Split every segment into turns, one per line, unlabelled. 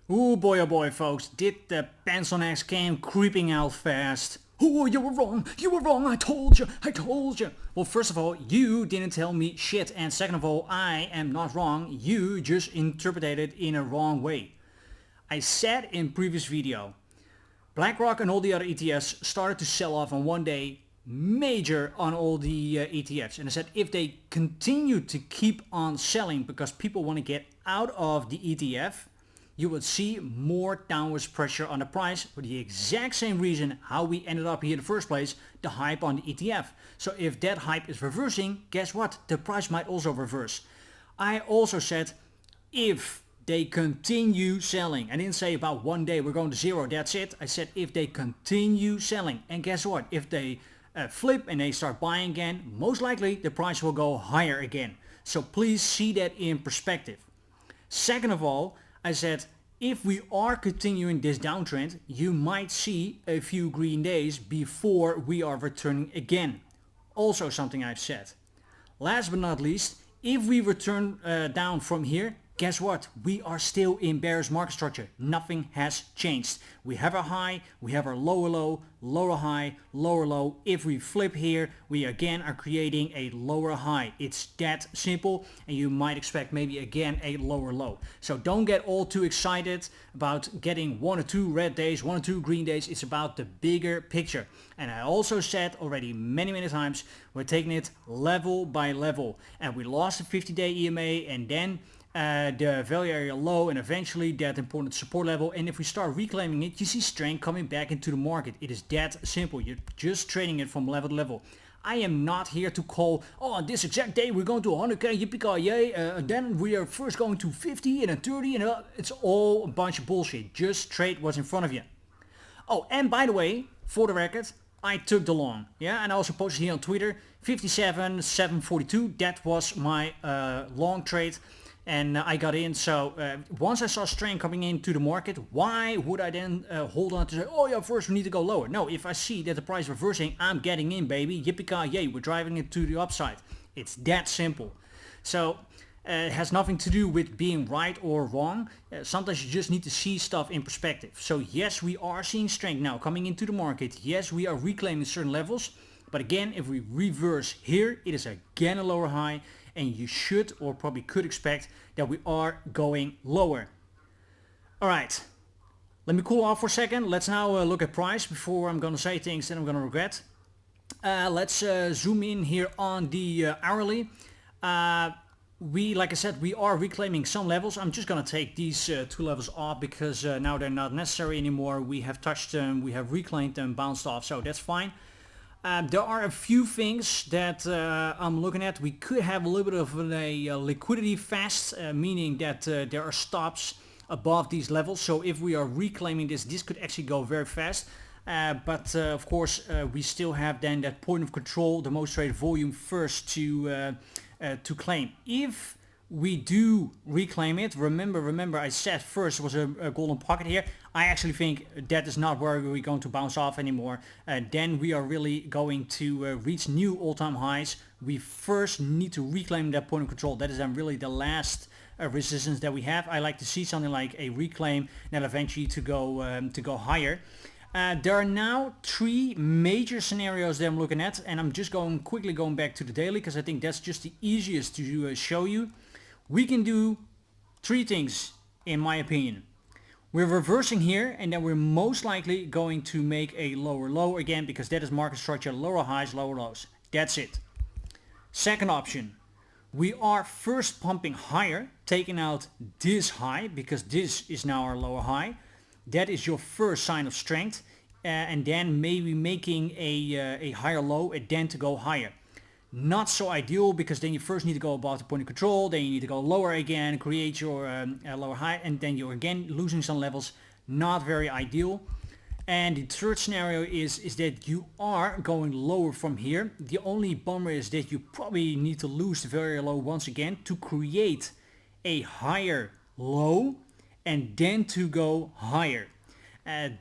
Oh boy folks, did the pencil neck scam creeping out fast. Oh, you were wrong, I told you. Well, first of all, you didn't tell me shit, and second of all, I am not wrong, you just interpreted it in a wrong way. I said in previous video, BlackRock and all the other ETFs started to sell off on one day, major on all the ETFs, and I said if they continue to keep on selling because people want to get out of the ETF, you will see more downwards pressure on the price for the exact same reason how we ended up here in the first place, the hype on the ETF. So if that hype is reversing, guess what? The price might also reverse. I also said if they continue selling. I didn't say about one day we're going to zero, that's it. I said if they continue selling. And guess what? If they flip and they start buying again, most likely the price will go higher again. So please see that in perspective. Second of all, I said if we are continuing this downtrend, you might see a few green days before we are returning again. Also something I've said. Last but not least, if we return down from here, guess what? We are still in bearish market structure. Nothing has changed. We have a high, we have our lower low, lower high, lower low. If we flip here, we again are creating a lower high. It's that simple, and you might expect maybe again a lower low. So don't get all too excited about getting 1 or 2 red days, 1 or 2 green days. It's about the bigger picture. And I also said already many times, we're taking it level by level. And we lost the 50-day EMA, and then the value area low, and eventually that important support level. And if we start reclaiming it, you see strength coming back into the market. It is that simple. You're just trading it from level to level. I am not here to call, oh, on this exact day we're going to 100k, yippee-ki-yay, and then we are first going to 50 and then 30, and it's all a bunch of bullshit. Just trade what's in front of you. Oh, and by the way, for the record, I took the long, yeah, and I also posted here on Twitter, 57,742, that was my long trade. And I got in. So once I saw strength coming into the market, why would I then hold on to say, oh yeah, first we need to go lower? No, if I see that the price reversing, I'm getting in, baby. Yippee-ki-yay, we're driving it to the upside. It's that simple. So it has nothing to do with being right or wrong. Sometimes you just need to see stuff in perspective. So yes, we are seeing strength now coming into the market. Yes, we are reclaiming certain levels. But again, if we reverse here, it is again a lower high. And you should or probably could expect that we are going lower. Alright, let me cool off for a second. Let's now look at price before I'm going to say things that I'm going to regret. Let's zoom in here on the hourly. Like I said, we are reclaiming some levels. I'm just going to take these 2 levels off because now they're not necessary anymore. We have touched them, we have reclaimed them, bounced off, so that's fine. There are a few things that I'm looking at. We could have a little bit of a liquidity fast, meaning that there are stops above these levels. So if we are reclaiming this could actually go very fast. But of course, we still have then that point of control, the most traded volume first to claim. If we do reclaim it, remember I said first was a golden pocket here. I actually think that is not where we're going to bounce off anymore. Then we are really going to reach new all-time highs. We first need to reclaim that point of control. That is then really the last resistance that we have. I like to see something like a reclaim, then eventually to go higher. There are now 3 major scenarios that I'm looking at, and I'm just quickly going back to the daily because I think that's just the easiest to show you. We can do 3 things in my opinion. We're reversing here, and then we're most likely going to make a lower low again because that is market structure, lower highs, lower lows. That's it. Second option, we are first pumping higher, taking out this high because this is now our lower high. That is your first sign of strength, and then maybe making a higher low and then to go higher. Not so ideal because then you first need to go above the point of control, then you need to go lower again, create your lower high, and then you're again losing some levels. Not very ideal. And the third scenario is that you are going lower from here. The only bummer is that you probably need to lose the very low once again to create a higher low and then to go higher.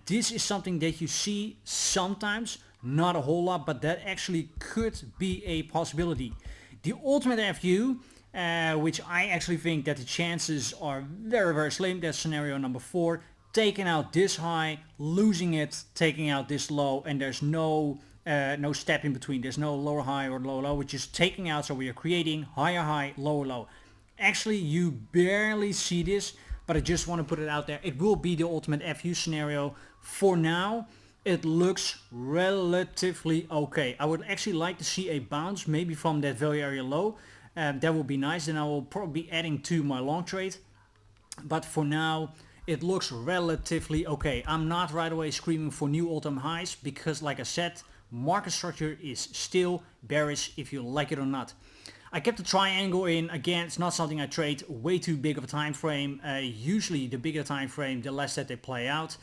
This is something that you see sometimes, not a whole lot, but that actually could be a possibility. The ultimate FU which I actually think that the chances are very, very slim. That's scenario number 4. Taking out this high, losing it, taking out this low, and there's no step in between. There's no lower high or lower low. We're just taking out, so we are creating higher high, lower low. Actually, you barely see this, but I just want to put it out there. It will be the ultimate FU scenario. For now, it looks relatively okay. I would actually like to see a bounce, maybe from that value area low. That would be nice. Then I will probably be adding to my long trade. But for now, it looks relatively okay. I'm not right away screaming for new all-time highs because, like I said, market structure is still bearish if you like it or not. I kept the triangle in. Again, it's not something I trade way too big of a time frame. Usually the bigger time frame, the less that they play out.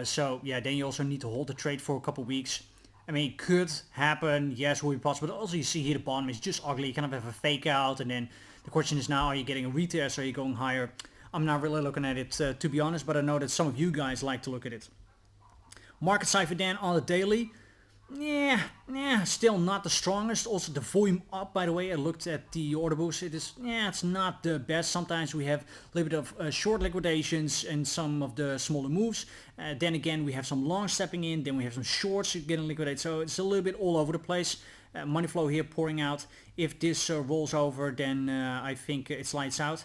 So yeah, then you also need to hold the trade for a couple weeks. I mean, it could happen, yes, will be possible, but also you see here the bottom is just ugly. You kind of have a fake out, and then the question is now, are you getting a retest or are you going higher? I'm not really looking at it to be honest, but I know that some of you guys like to look at it. Market Cipher then on the daily. Yeah, still not the strongest. Also the volume up, by the way. I looked at the order books. It's not the best. Sometimes we have a little bit of short liquidations and some of the smaller moves. Then again, we have some long stepping in. Then we have some shorts getting liquidated. So it's a little bit all over the place. Money flow here pouring out. If this rolls over, then I think it's lights out.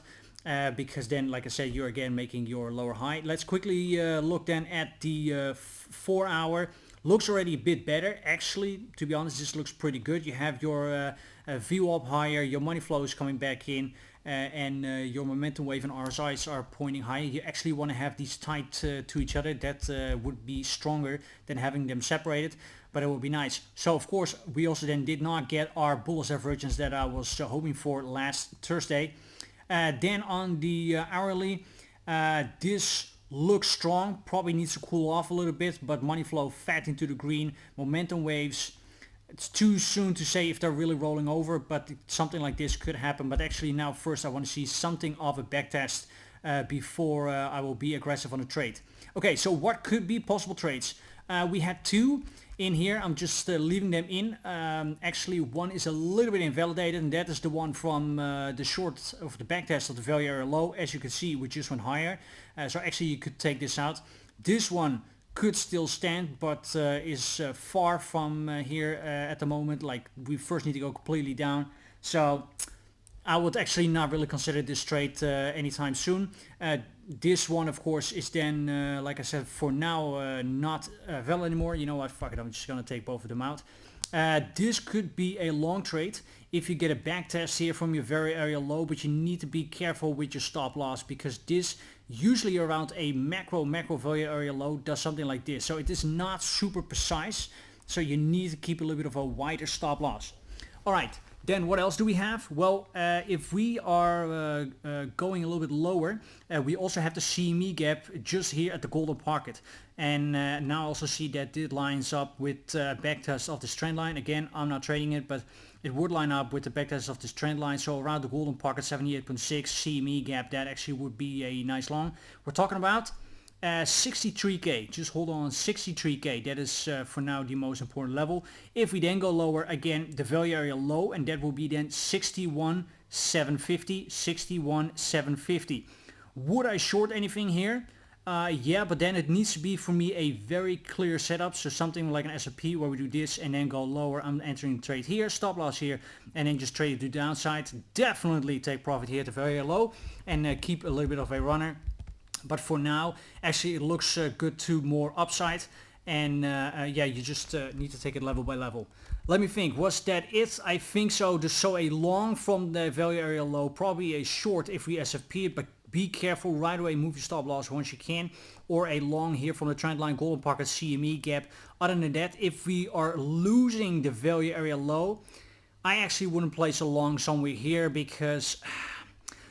Because then, like I said, you're again making your lower high. Let's quickly look then at the 4 hour. Looks already a bit better. Actually, to be honest, this looks pretty good. You have your view up higher, your money flow is coming back in, and your momentum wave and RSIs are pointing higher. You actually want to have these tied to each other. That would be stronger than having them separated, but it would be nice. So of course, we also then did not get our bullish divergence that I was hoping for last Thursday. Then on the hourly, this looks strong, probably needs to cool off a little bit, but money flow fat into the green, momentum waves. It's too soon to say if they're really rolling over, but something like this could happen. But actually now first I want to see something of a backtest before I will be aggressive on a trade. Okay, so what could be possible trades? We had 2 in here. I'm just leaving them in. Actually, one is a little bit invalidated, and that is the one from the short of the backtest of the value area low. As you can see, we just went higher. So actually, you could take this out. This one could still stand, but is far from here at the moment. Like, we first need to go completely down. So I would actually not really consider this trade anytime soon. This one, of course, is then, like I said, for now not valid anymore. You know what, fuck it, I'm just gonna take both of them out. This could be a long trade if you get a back test here from your very area low, but you need to be careful with your stop loss, because this usually around a macro value area low does something like this. So it is not super precise, so you need to keep a little bit of a wider stop loss. All right. Then what else do we have? Well, if we are going a little bit lower, we also have the CME gap just here at the golden pocket. And now also see that it lines up with backtest of this trend line. Again, I'm not trading it, but it would line up with the backtest of this trend line. So around the golden pocket, 78.6 CME gap, that actually would be a nice long. We're talking about 63k. Just hold on, 63k. That is for now the most important level. If we then go lower, again the value area low, and that will be then 61,750. 61,750. Would I short anything here? Yeah, but then it needs to be for me a very clear setup. So something like an S&P where we do this and then go lower. I'm entering the trade here, stop loss here, and then just trade it to the downside. Definitely take profit here at the very low and keep a little bit of a runner. But for now, actually it looks good to more upside. And yeah, you just need to take it level by level. Let me think, was that it? I think so. So a long from the value area low, probably a short if we SFP it, but be careful, right away move your stop loss once you can. Or a long here from the trend line golden pocket CME gap. Other than that, if we are losing the value area low, I actually wouldn't place a long somewhere here, because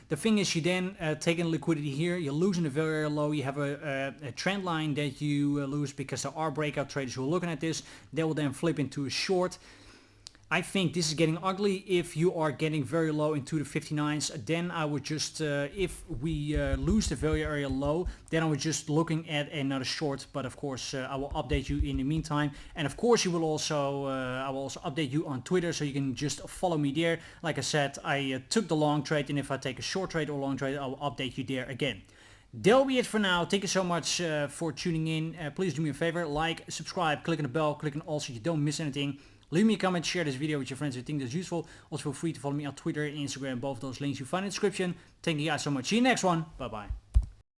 the thing is, you then take in liquidity here, you're losing the value area low, you have a trend line that you lose because there are breakout traders who are looking at this. They will then flip into a short. I think this is getting ugly. If you are getting very low into the 59s, then I would just, if we lose the value area low, then I was just looking at another short. But of course, I will update you in the meantime. And of course, you will also, I will also update you on Twitter, so you can just follow me there. Like I said, I took the long trade, and if I take a short trade or long trade, I will update you there again. That'll be it for now. Thank you so much for tuning in. Please do me a favor, like, subscribe, click on the bell, click on all so you don't miss anything. Leave me a comment, share this video with your friends who think that's useful. Also feel free to follow me on Twitter and Instagram. Both those links you find in the description. Thank you guys so much. See you next one. Bye bye.